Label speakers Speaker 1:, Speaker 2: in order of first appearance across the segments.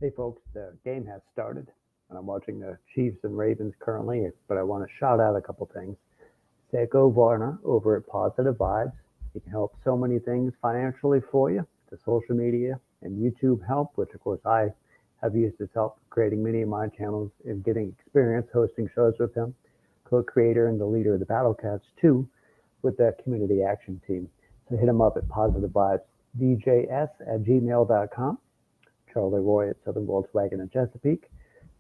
Speaker 1: Hey folks, the game has started, and I'm watching the Chiefs and Ravens currently, but I want to shout out a couple things. Seiko Varner over at Positive Vibes. He can help so many things financially for you, the social media and YouTube help, which of course I have used his help creating many of my channels and getting experience hosting shows with him, co-creator and the leader of the Battle Cats too, with the community action team. So hit him up at Positive Vibes, djs@gmail.com. Charlie Roy at Southern Volkswagen in Chesapeake.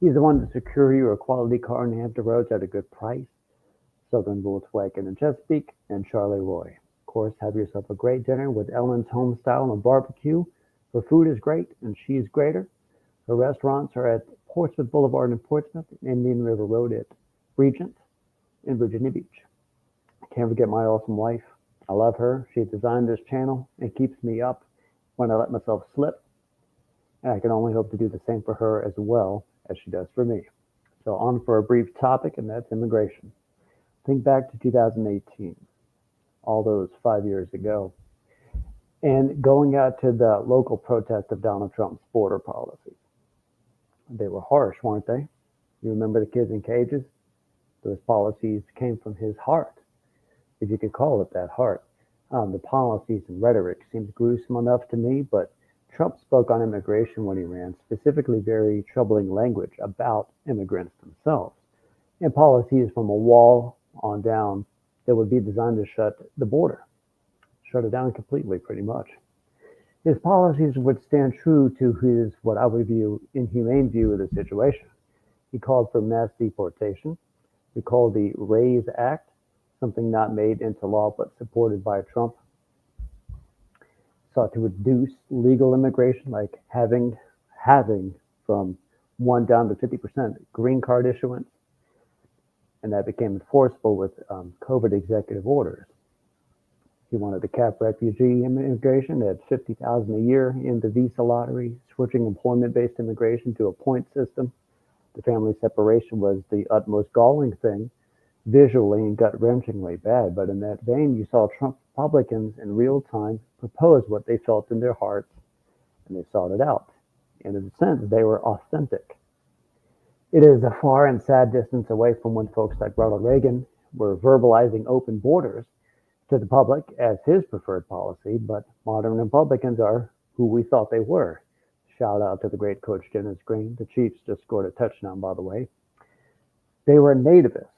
Speaker 1: He's the one to secure you a quality car in Hampton Roads at a good price. Southern Volkswagen in Chesapeake and Charlie Roy. Of course, have yourself a great dinner with Ellen's Homestyle and Barbecue. Her food is great and she's greater. Her restaurants are at Portsmouth Boulevard in Portsmouth and Indian River Road at Regent in Virginia Beach. I can't forget my awesome wife. I love her. She designed this channel and keeps me up when I let myself slip. And I can only hope to do the same for her as well as she does for me. So on for a brief topic, and that's immigration. Think back to 2018, all those 5 years ago, and going out to the local protest of Donald Trump's border policies. They were harsh, weren't they? You remember the kids in cages? Those policies came from his heart, if you could call it that, heart. The policies and rhetoric seemed gruesome enough to me, but Trump spoke on immigration when he ran, specifically very troubling language about immigrants themselves, and policies from a wall on down that would be designed to shut the border, shut it down completely, pretty much. His policies would stand true to his, what I would view, inhumane view of the situation. He called for mass deportation. He called the RAISE Act, something not made into law but supported by Trump, sought to reduce legal immigration, like having from 1 down to 50% green card issuance, and that became enforceable with COVID executive orders. He wanted to cap refugee immigration at 50,000 a year in the visa lottery, switching employment-based immigration to a point system. The family separation was the utmost galling thing, visually and gut-wrenchingly bad, but in that vein, you saw Trump Republicans in real time propose what they felt in their hearts, and they sought it out. And in a sense, they were authentic. It is a far and sad distance away from when folks like Ronald Reagan were verbalizing open borders to the public as his preferred policy, but modern Republicans are who we thought they were. Shout out to the great coach Dennis Green. The Chiefs just scored a touchdown, by the way. They were nativist,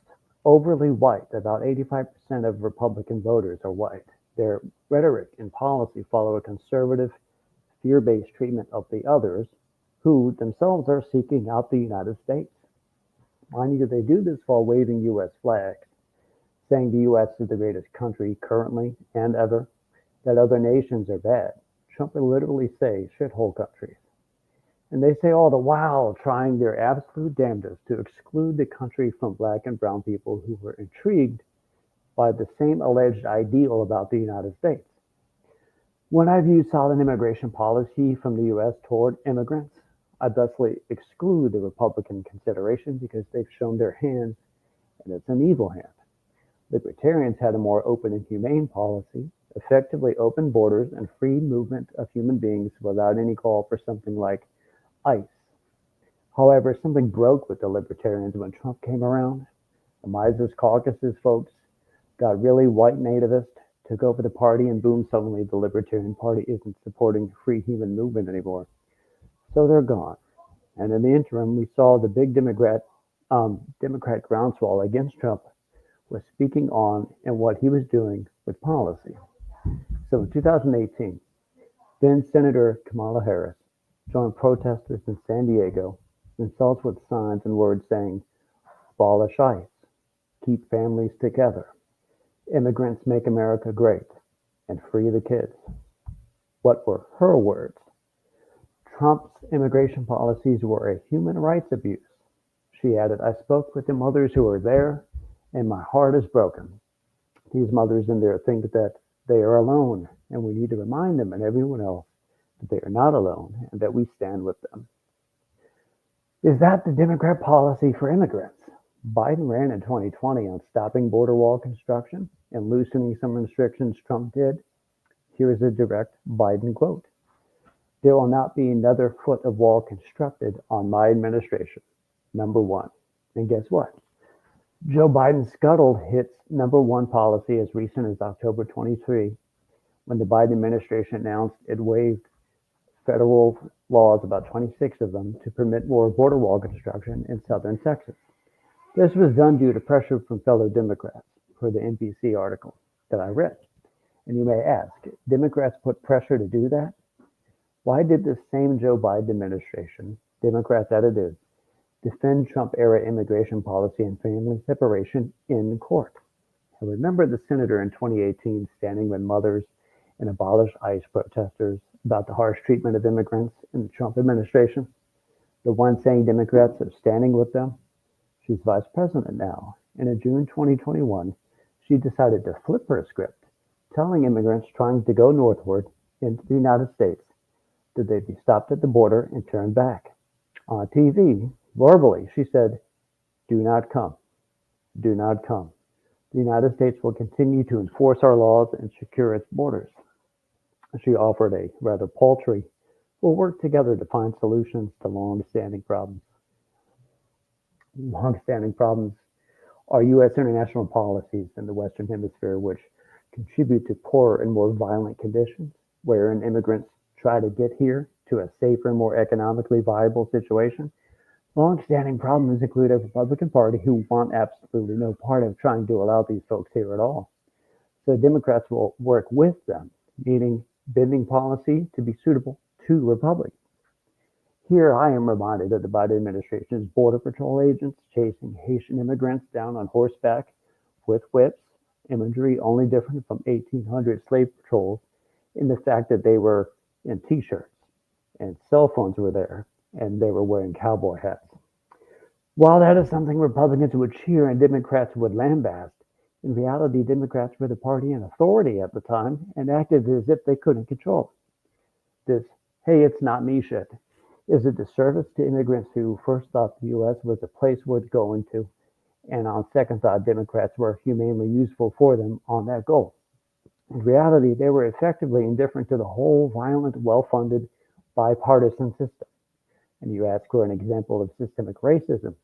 Speaker 1: overly white. About 85% of Republican voters are white. Their rhetoric and policy follow a conservative, fear-based treatment of the others who themselves are seeking out the United States. Mind you, they do this while waving U.S. flags, saying the U.S. is the greatest country currently and ever, that other nations are bad. Trump would literally say shithole countries. And they say all the while trying their absolute damnedest to exclude the country from black and brown people who were intrigued by the same alleged ideal about the United States. When I view solid immigration policy from the U.S. toward immigrants, I thusly exclude the Republican consideration because they've shown their hand, and it's an evil hand. Libertarians had a more open and humane policy, effectively open borders and free movement of human beings without any call for something like ICE. However, something broke with the libertarians when Trump came around. The Mises caucuses folks got really white nativist, took over the party, and boom, suddenly the Libertarian Party isn't supporting free human movement anymore. So they're gone. And in the interim, we saw the big Democrat groundswell against Trump was speaking on and what he was doing with policy. So in 2018, then Senator Kamala Harris joined protesters in San Diego and insults with signs and words saying, abolish ICE, keep families together, immigrants make America great, and free the kids. What were her words? Trump's immigration policies were a human rights abuse. She added, I spoke with the mothers who were there, and my heart is broken. These mothers in there think that they are alone, and we need to remind them and everyone else that they are not alone and that we stand with them. Is that the Democrat policy for immigrants? Biden ran in 2020 on stopping border wall construction and loosening some restrictions Trump did. Here's a direct Biden quote. There will not be another foot of wall constructed on my administration. Number one. And guess what? Joe Biden scuttled hits number one policy as recent as October 23 when the Biden administration announced it waived federal laws, about 26 of them, to permit more border wall construction in southern Texas. This was done due to pressure from fellow Democrats, per the NBC article that I read. And you may ask, Democrats put pressure to do that? Why did the same Joe Biden administration, Democrats that it is, defend Trump-era immigration policy and family separation in court? I remember the senator in 2018 standing with mothers and abolished ICE protesters about the harsh treatment of immigrants in the Trump administration. The one saying Democrats are standing with them. She's vice president now, and in June 2021, she decided to flip her script, telling immigrants trying to go northward into the United States that they'd be stopped at the border and turned back. On TV, verbally, she said, "Do not come. Do not come. The United States will continue to enforce our laws and secure its borders." She offered a rather paltry, "We'll work together to find solutions to long-standing problems." Long-standing problems are U.S. international policies in the Western Hemisphere which contribute to poorer and more violent conditions, wherein immigrants try to get here to a safer and more economically viable situation. Long-standing problems include a Republican Party who want absolutely no part of trying to allow these folks here at all. So Democrats will work with them, meaning bending policy to be suitable to Republicans. Here I am reminded of the Biden administration's Border Patrol agents chasing Haitian immigrants down on horseback with whips, imagery only different from 1800 slave patrols in the fact that they were in t-shirts and cell phones were there and they were wearing cowboy hats. While that is something Republicans would cheer and Democrats would lambast, in reality, Democrats were the party in authority at the time and acted as if they couldn't control it. This, "hey, it's not me" shit is a disservice to immigrants who first thought the U.S. was a place worth going to, and on second thought, Democrats were humanely useful for them on that goal. In reality, they were effectively indifferent to the whole violent, well-funded, bipartisan system. And you ask for an example of systemic racism,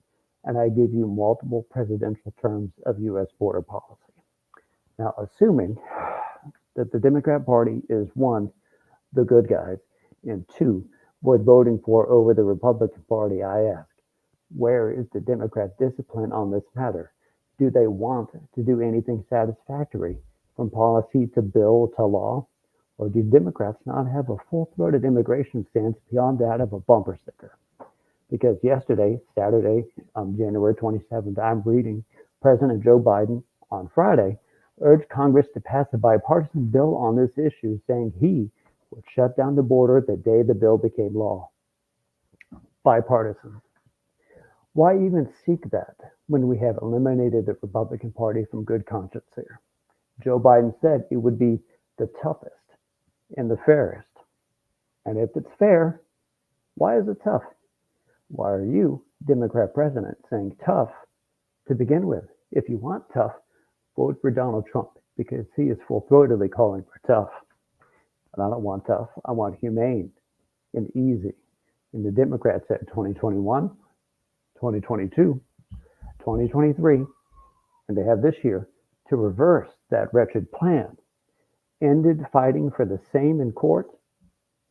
Speaker 1: and I give you multiple presidential terms of U.S. border policy. Now, assuming that the Democrat Party is one, the good guys, and two, worth voting for over the Republican Party, I ask, where is the Democrat discipline on this matter? Do they want to do anything satisfactory, from policy to bill to law? Or do Democrats not have a full-throated immigration stance beyond that of a bumper sticker? Because yesterday, Saturday, January 27th, I'm reading President Joe Biden on Friday urged Congress to pass a bipartisan bill on this issue, saying he would shut down the border the day the bill became law. Bipartisan. Why even seek that when we have eliminated the Republican Party from good conscience here? Joe Biden said it would be the toughest and the fairest. And if it's fair, why is it tough? Why are you, Democrat president, saying tough to begin with? If you want tough, vote for Donald Trump because he is full-throatedly calling for tough. And I don't want tough. I want humane and easy. And the Democrats said 2021, 2022, 2023, and they have this year to reverse that wretched plan. Ended fighting for the same in court,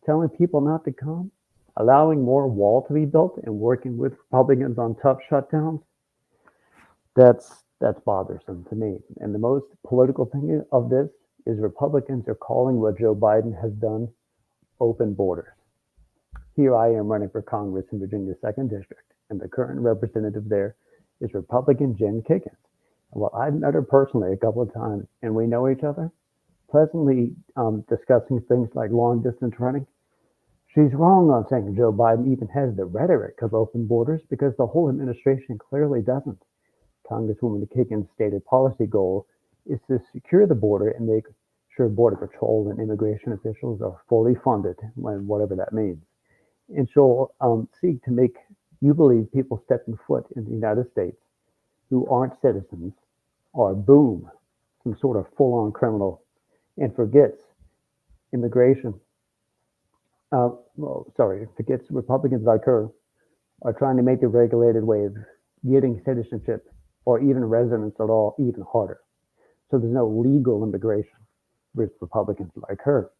Speaker 1: telling people not to come, allowing more wall to be built, and working with Republicans on tough shutdowns. That's bothersome to me. And the most political thing of this is Republicans are calling what Joe Biden has done open borders. Here I am running for Congress in Virginia's 2nd District, and the current representative there is Republican Jen Kickens. Well, I've met her personally a couple of times, and we know each other, pleasantly discussing things like long distance running. She's wrong on saying Joe Biden even has the rhetoric of open borders because the whole administration clearly doesn't. Congresswoman Kickens' stated policy goal is to secure the border and make sure Border Patrol and immigration officials are fully funded, whatever that means. And she'll seek to make you believe people stepping foot in the United States who aren't citizens are, boom, some sort of full-on criminal, and forgets immigration Forgets Republicans like her are trying to make the regulated way of getting citizenship or even residence at all even harder. So there's no legal immigration with Republicans like her.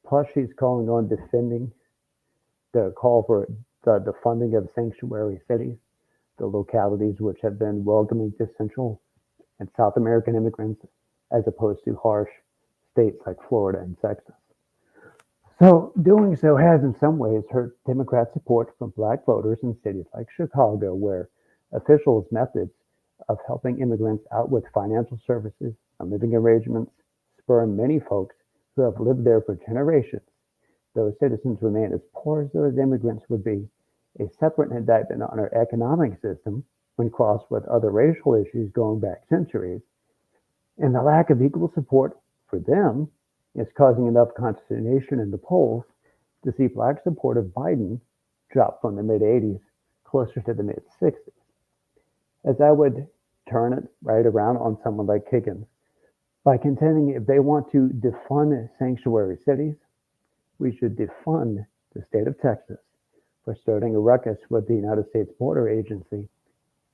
Speaker 1: Plus, she's calling on defending the call for the funding of sanctuary cities, the localities which have been welcoming to Central and South American immigrants, as opposed to harsh states like Florida and Texas. So doing so has in some ways hurt Democrat support from black voters in cities like Chicago, where officials' methods of helping immigrants out with financial services and living arrangements spur many folks who have lived there for generations. Those citizens remain as poor as those immigrants would be, a separate indictment on our economic system when crossed with other racial issues going back centuries. And the lack of equal support for them is causing enough consternation in the polls to see black support of Biden drop from the mid 80s closer to the mid 60s. As I would turn it right around on someone like Higgins by contending if they want to defund sanctuary cities, we should defund the state of Texas for starting a ruckus with the United States Border Agency,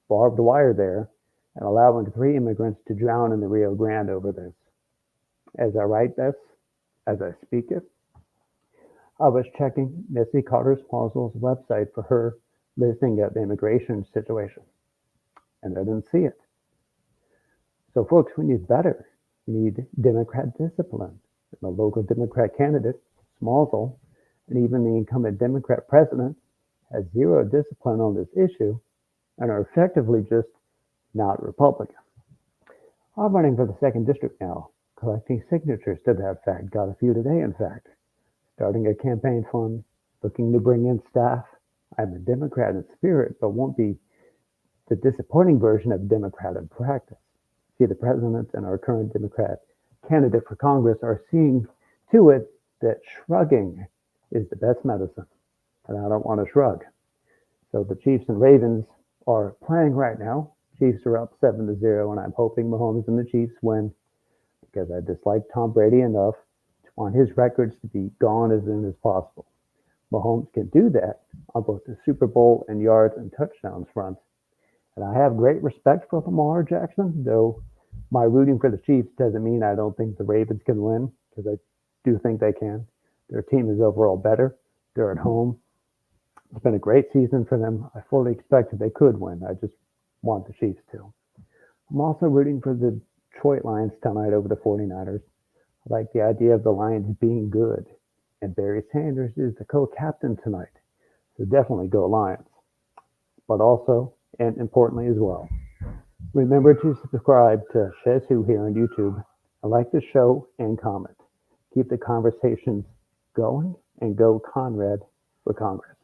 Speaker 1: barbed wire there, and allowing 3 immigrants to drown in the Rio Grande over this. As I write this, as I speak it, I was checking Missy Carter Smalls' website for her listing of the immigration situation, and I didn't see it. So, folks, we need better. We need Democrat discipline. And the local Democrat candidate, Smalls, and even the incumbent Democrat president has zero discipline on this issue and are effectively just not Republican. I'm running for the 2nd District now, collecting signatures to that fact. Got a few today, in fact. Starting a campaign fund, looking to bring in staff. I'm a Democrat in spirit, but won't be the disappointing version of Democrat in practice. See, the president and our current Democrat candidate for Congress are seeing to it that shrugging is the best medicine, and I don't want to shrug. So the Chiefs and Ravens are playing right now. Chiefs are up 7-0, and I'm hoping Mahomes and the Chiefs win because I dislike Tom Brady enough to want his records to be gone as soon as possible. Mahomes can do that on both the Super Bowl and yards and touchdowns fronts. And I have great respect for Lamar Jackson, though my rooting for the Chiefs doesn't mean I don't think the Ravens can win, because I do think they can. Their team is overall better. They're at home. It's been a great season for them. I fully expected they could win. I just want the Chiefs to. I'm also rooting for the Detroit Lions tonight over the 49ers. I like the idea of the Lions being good. And Barry Sanders is the co-captain tonight. So definitely go Lions. But also, and importantly as well, remember to subscribe to Shez Who here on YouTube and like the show and comment. Keep the conversations going and go Conrad for Congress.